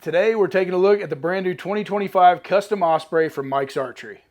Today we're taking a look at the brand new 2025 Custom Osprey from Mike's Archery.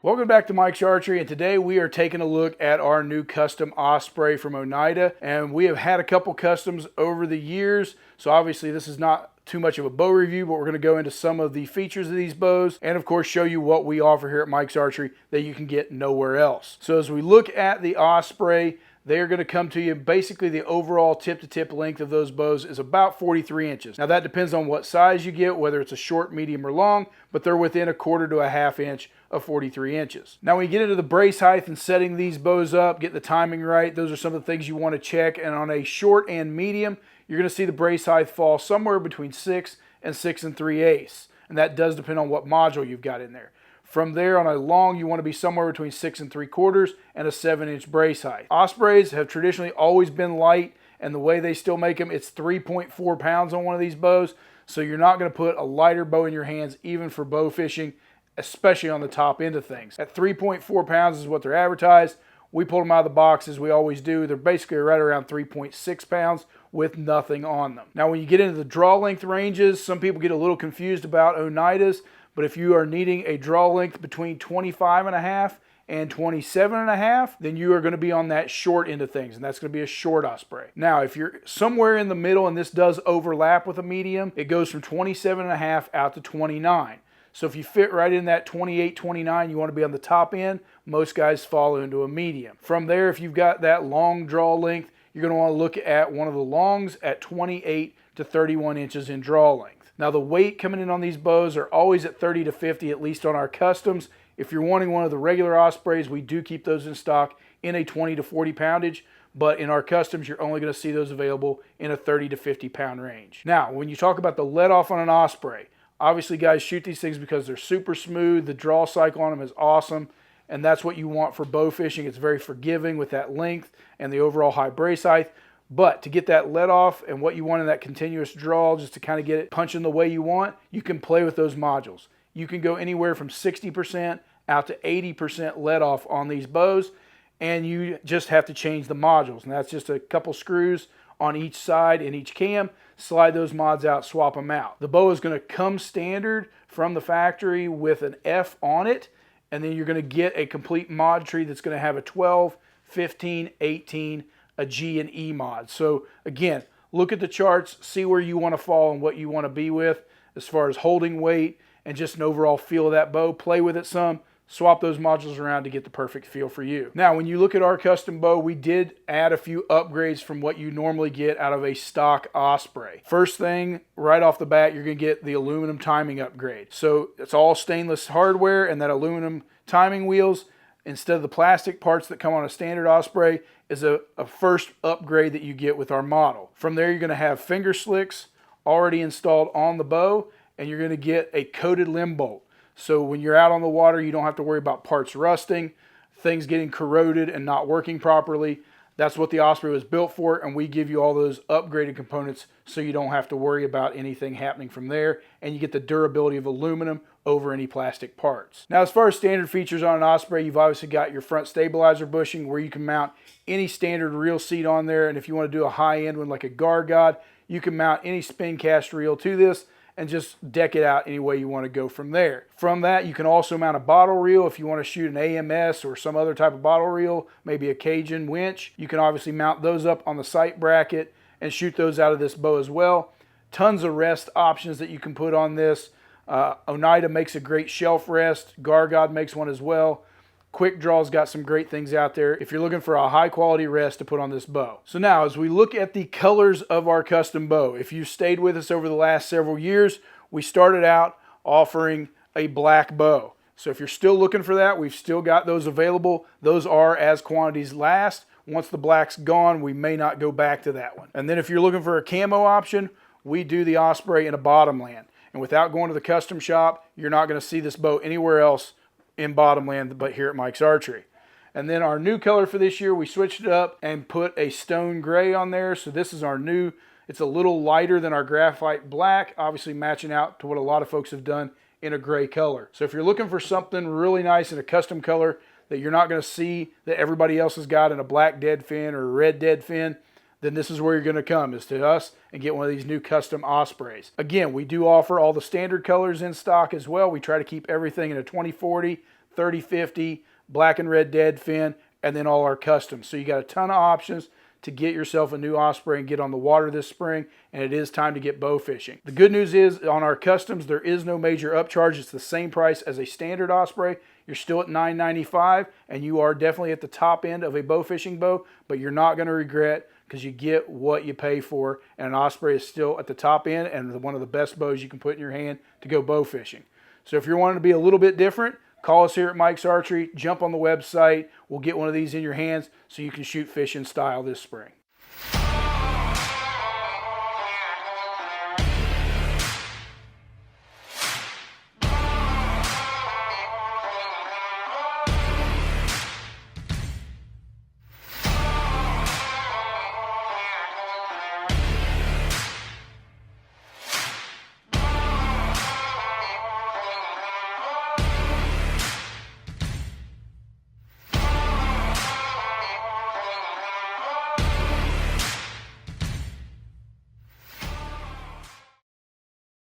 Welcome back to Mike's Archery, and today we are taking a look at our new Custom Osprey from Oneida. And we have had a couple customs over the years, so obviously this is not too much of a bow review, but we're going to go into some of the features of these bows and of course show you what we offer here at Mike's Archery that you can get nowhere else. So as we look at the Osprey, they are going to come to you, basically the overall tip-to-tip length of those bows is about 43 inches. Now that depends on what size you get, whether it's a short, medium, or long, but they're within 1/4 to 1/2 inch of 43 inches. Now when you get into the brace height and setting these bows up, get the timing right, those are some of the things you want to check. And on a short and medium, you're going to see the brace height fall somewhere between 6 and 6 3/8. And that does depend on what module you've got in there. From there, on a long, you want to be somewhere between 6 3/4 and a 7-inch brace height. Ospreys have traditionally always been light, and the way they still make them, it's 3.4 pounds on one of these bows. So you're not going to put a lighter bow in your hands, even for bow fishing, especially on the top end of things. At 3.4 pounds is what they're advertised. We pulled them out of the box as we always do. They're basically right around 3.6 pounds with nothing on them. Now when you get into the draw length ranges, some people get a little confused about Oneidas, but if you are needing a draw length between 25.5 and 27.5, then you are going to be on that short end of things, and that's going to be a short Osprey. Now if you're somewhere in the middle, and this does overlap with a medium, it goes from 27.5 out to 29. So if you fit right in that 28, 29, you want to be on the top end. Most guys fall into a medium. From there, if you've got that long draw length, you're going to want to look at one of the longs at 28 to 31 inches in draw length. Now the weight coming in on these bows are always at 30 to 50, at least on our customs. If you're wanting one of the regular Ospreys, we do keep those in stock in a 20 to 40 poundage. But in our customs, you're only going to see those available in a 30 to 50 pound range. Now, when you talk about the let off on an Osprey, obviously guys shoot these things because they're super smooth. The draw cycle on them is awesome. And that's what you want for bow fishing. It's very forgiving with that length and the overall high brace height. But to get that let off and what you want in that continuous draw, just to kind of get it punching the way you want, you can play with those modules. You can go anywhere from 60% out to 80% let off on these bows, and you just have to change the modules. And that's just a couple screws on each side in each cam. Slide those mods out, swap them out. The bow is going to come standard from the factory with an F on it, and then you're going to get a complete mod tree that's going to have a 12, 15, 18, a G and E mod. So again, look at the charts, see where you want to fall and what you want to be with as far as holding weight and just an overall feel of that bow. Play with it some, swap those modules around to get the perfect feel for you. Now, when you look at our custom bow, we did add a few upgrades from what you normally get out of a stock Osprey. First thing, right off the bat, you're going to get the aluminum timing upgrade. So it's all stainless hardware, and that aluminum timing wheels, instead of the plastic parts that come on a standard Osprey, is a first upgrade that you get with our model. From there, you're going to have finger slicks already installed on the bow, and you're going to get a coated limb bolt. So when you're out on the water, you don't have to worry about parts rusting, things getting corroded and not working properly. That's what the Osprey was built for, and we give you all those upgraded components so you don't have to worry about anything happening from there, and you get the durability of aluminum over any plastic parts. Now, as far as standard features on an Osprey, you've obviously got your front stabilizer bushing where you can mount any standard reel seat on there, and if you want to do a high-end one like a Gargod, you can mount any spin cast reel to this and just deck it out any way you want to go from there. From that, you can also mount a bottle reel if you want to shoot an AMS or some other type of bottle reel, maybe a Cajun winch. You can obviously mount those up on the sight bracket and shoot those out of this bow as well. Tons of rest options that you can put on this. Oneida makes a great shelf rest. Gargod makes one as well. Quick Draw's got some great things out there if you're looking for a high quality rest to put on this bow. So now as we look at the colors of our custom bow, if you've stayed with us over the last several years, we started out offering a black bow. So if you're still looking for that, we've still got those available. Those are as quantities last. Once the black's gone, we may not go back to that one. And then if you're looking for a camo option, we do the Osprey in a Bottomland. And without going to the custom shop, you're not going to see this bow anywhere else in Bottomland but here at Mike's Archery. And then our new color for this year, we switched it up and put a stone gray on there. So this is our new, it's a little lighter than our graphite black, obviously matching out to what a lot of folks have done in a gray color. So if you're looking for something really nice in a custom color that you're not going to see that everybody else has got in a black dead fin or a red dead fin, then this is where you're going to come, is to us and get one of these new custom Ospreys. Again, we do offer all the standard colors in stock as well. We try to keep everything in a 20/40, 30/50, black and red dead fin, and then all our customs. So you got a ton of options to get yourself a new Osprey and get on the water this spring, and it is time to get bow fishing. The good news is on our customs, there is no major upcharge. It's the same price as a standard Osprey. You're still at $9.95, and you are definitely at the top end of a bow fishing bow, but you're not going to regret, because you get what you pay for, and an Osprey is still at the top end and one of the best bows you can put in your hand to go bow fishing. So if you're wanting to be a little bit different, call us here at Mike's Archery, jump on the website, we'll get one of these in your hands so you can shoot fish in style this spring.